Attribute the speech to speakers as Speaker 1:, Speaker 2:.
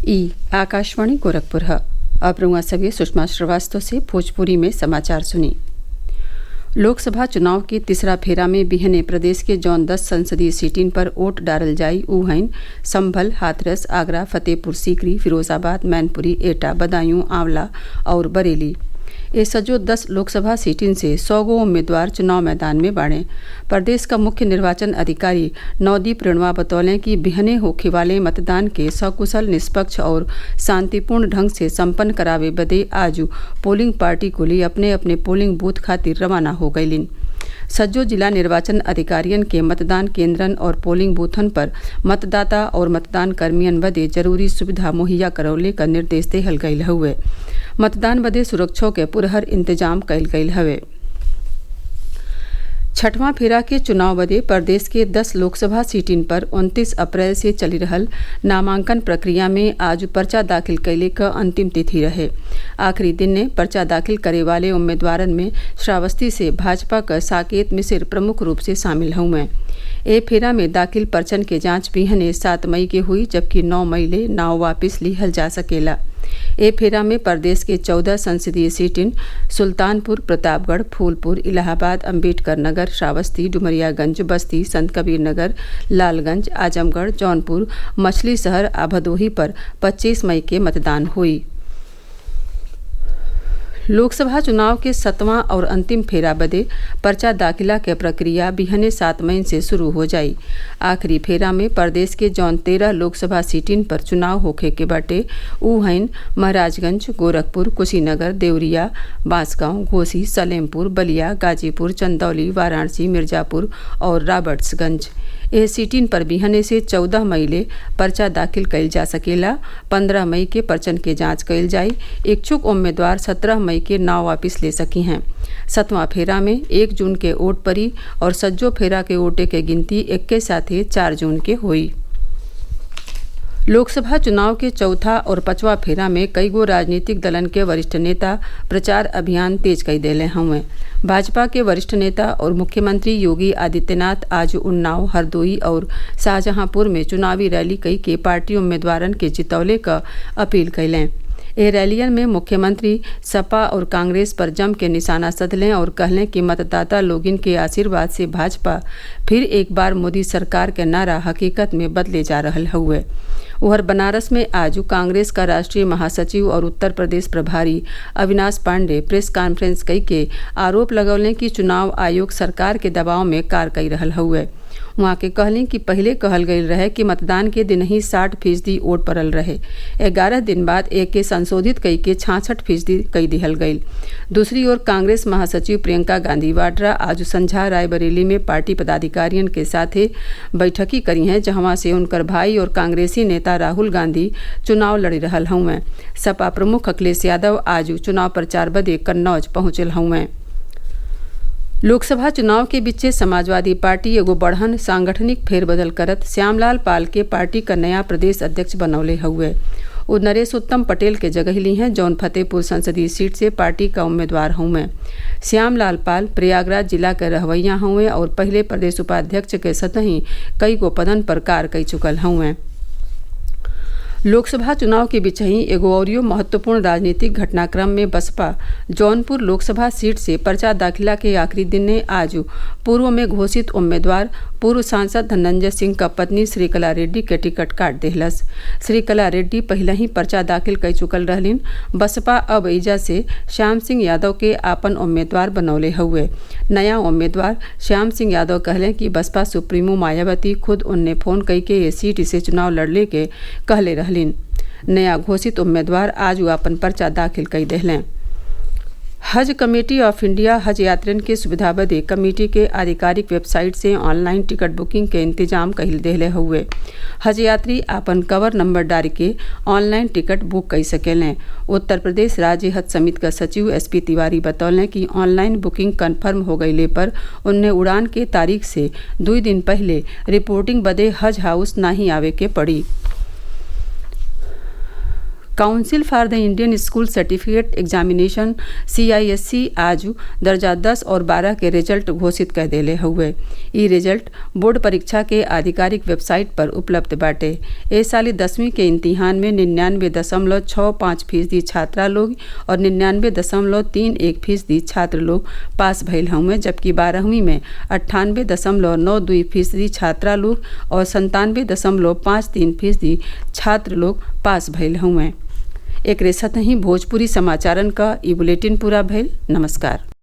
Speaker 1: ई आकाशवाणी गोरखपुर है। अब रुआ सभी सुषमा श्रीवास्तव से भोजपुरी में समाचार सुनी। लोकसभा चुनाव के तीसरा फेरा में बिहने प्रदेश के जौन 10 संसदीय सीटिन पर वोट डालल जाई ऊ हईन संभल, हाथरस, आगरा, फतेहपुर सीकरी, फिरोजाबाद, मैनपुरी, एटा, बदायूं, आंवला और बरेली। ये सजो 10 लोकसभा सीटिन से 100 गो उम्मीदवार चुनाव मैदान में बाड़े। प्रदेश का मुख्य निर्वाचन अधिकारी नवदीप रेणुआ बतौलें कि बिहने होखे वाले मतदान के सकुशल, निष्पक्ष और शांतिपूर्ण ढंग से संपन्न करावे बदे आज पोलिंग पार्टी कुली अपने अपने पोलिंग बूथ खातिर रवाना हो गईलिन। सज्जो जिला निर्वाचन अधिकारियन के मतदान केंद्रन और पोलिंग बूथन पर मतदाता और मतदान कर्मियन बदे जरूरी सुविधा मुहैया करौले का निर्देश देहल गईल हउवे। मतदान बदे सुरक्षा के पुरहर इंतजाम कईल गईल हवे। छठवां फेरा के चुनाव बदे प्रदेश के 10 लोकसभा सीटिन पर 29 अप्रैल से चली रहल नामांकन प्रक्रिया में आज पर्चा दाखिल कैले का अंतिम तिथि रहे। आखिरी दिन ने पर्चा दाखिल करे वाले उम्मीदवारन में श्रावस्ती से भाजपा का साकेत मिसिर प्रमुख रूप से शामिल हुए। ए फेरा में दाखिल पर्चन के जांच बिहने 7 मई के हुई, जबकि 9 मई ले नाव वापिस लिहल जा सकेला। ए फेरा में प्रदेश के 14 संसदीय सीटिन सुल्तानपुर, प्रतापगढ़, फूलपुर, इलाहाबाद, अम्बेडकर नगर, श्रावस्ती, डुमरियागंज, बस्ती, संत कबीर नगर, लालगंज, आजमगढ़, जौनपुर, मछली शहर आ भदोही पर 25 मई के मतदान हुई। लोकसभा चुनाव के 7वां और अंतिम फेरा बदे पर्चा दाखिला के प्रक्रिया बिहने 7 मई से शुरू हो जाई। आखिरी फेरा में प्रदेश के जौन 13 लोकसभा सीटिन पर चुनाव होखे के बाटे ऊ हईन महाराजगंज, गोरखपुर, कुशीनगर, देवरिया, बांसगांव, घोसी, सलेमपुर, बलिया, गाजीपुर, चंदौली, वाराणसी, मिर्जापुर और रॉबर्ट्सगंज। यह सीटिन पर बिहने से 14 मई ले पर्चा दाखिल कईल जा सकेला। 15 मई के पर्चन के जांच कईल जाई। इच्छुक उम्मीदवार 17 मई के नाव वापिस ले सकी हैं। 7वां फेरा में 1 जून के वोट पड़ी और सज्जो फेरा के वोटे के गिनती 1 साथे 4 जून के हुई। लोकसभा चुनाव के चौथा और 5वां फेरा में कई गो राजनीतिक दलन के वरिष्ठ नेता प्रचार अभियान तेज कर देले हुए। भाजपा के वरिष्ठ नेता और मुख्यमंत्री योगी आदित्यनाथ आज उन्नाव, हरदोई और शाहजहांपुर में चुनावी रैली कई के पार्टी उम्मीदवारन के जितौले का अपील कैलें। ए रैलियन में मुख्यमंत्री सपा और कांग्रेस पर जम के निशाना सधलें और कहलें कि मतदाता लोगिन के आशीर्वाद से भाजपा फिर एक बार मोदी सरकार के नारा हकीकत में बदले जा रहल हुए। उधर बनारस में आज कांग्रेस का राष्ट्रीय महासचिव और उत्तर प्रदेश प्रभारी अविनाश पांडे प्रेस कॉन्फ्रेंस कई के आरोप लगौलें कि चुनाव आयोग सरकार के दबाव में कार कई रहल हुए। वहाँ के कहलें कि पहले कहल गई रहे कि मतदान के दिन ही 60% वोट पड़ल रहे। 11 दिन बाद एक के संशोधित कई के 66% कई दिहल गई। दूसरी ओर कांग्रेस महासचिव प्रियंका गांधी वाड्रा आज संझा रायबरेली में पार्टी पदाधिकारियों के साथ बैठकी करी हैं, जहाँ से उनकर भाई और कांग्रेसी नेता राहुल गांधी चुनाव लड़ी रहल हुए। सपा प्रमुख अखिलेश यादव आज चुनाव प्रचार बदे कन्नौज पहुंचल हुए। लोकसभा चुनाव के बीचे समाजवादी पार्टी एगो बढ़न सांगठनिक फेरबदल करत श्यामलाल पाल के पार्टी का नया प्रदेश अध्यक्ष बनौले हुए। वो नरेश उत्तम पटेल के जगह ली हैं, जौन फतेहपुर संसदीय सीट से पार्टी का उम्मीदवार हुए। श्यामलाल पाल प्रयागराज जिला के रहवैया हुए और पहले प्रदेश उपाध्यक्ष के सतही कई गो पदन पर कार कई चुकल हुए। लोकसभा चुनाव के बिचही एगो औरियो महत्वपूर्ण राजनीतिक घटनाक्रम में बसपा जौनपुर लोकसभा सीट से पर्चा दाखिला के आखिरी दिन ने आज पूर्व में घोषित उम्मीदवार पूर्व सांसद धनंजय सिंह का पत्नी श्रीकला रेड्डी के टिकट काट देहलस। श्रीकला रेड्डी पहले ही पर्चा दाखिल कर चुकल रहलिन। बसपा अब एजा से श्याम सिंह यादव के आपन उम्मीदवार बनौले हुए। नया उम्मीदवार श्याम सिंह यादव कहलें कि बसपा सुप्रीमो मायावती खुद उनने फोन कई के ये सीट से चुनाव लड़ले के कहले रहलिन। नया घोषित उम्मीदवार आज अपन पर्चा दाखिल कर देहलें। हज कमेटी ऑफ इंडिया हज यात्रियों के सुविधा बदे कमेटी के आधिकारिक वेबसाइट से ऑनलाइन टिकट बुकिंग के इंतजाम कहिल देहले हुए। हज यात्री अपन कवर नंबर डाल के ऑनलाइन टिकट बुक कर सकेलें। उत्तर प्रदेश राज्य हज समिति का सचिव SP तिवारी बतौलें कि ऑनलाइन बुकिंग कन्फर्म हो गईले पर उन्हें उड़ान के तारीख से 2 दिन पहले रिपोर्टिंग बदे हज हाउस नहीं आवे के पड़ी। Council for the Indian school certificate examination CISE आज दर्जा 10 और 12 के रिजल्ट घोषित कर देले हुए। ई रिजल्ट बोर्ड परीक्षा के आधिकारिक वेबसाइट पर उपलब्ध बाटे। ए साल 10वीं के इम्तिहान में 99.65% छात्रा लोग और 99.31% छात्र लोग पास भइल हुए, जबकि 12वीं में 98.92% छात्रा लोग और 97.53% छात्र लोग पास भइल हुए। एक रेसत ही भोजपुरी समाचारन का ई बुलेटिन पूरा भइल। नमस्कार।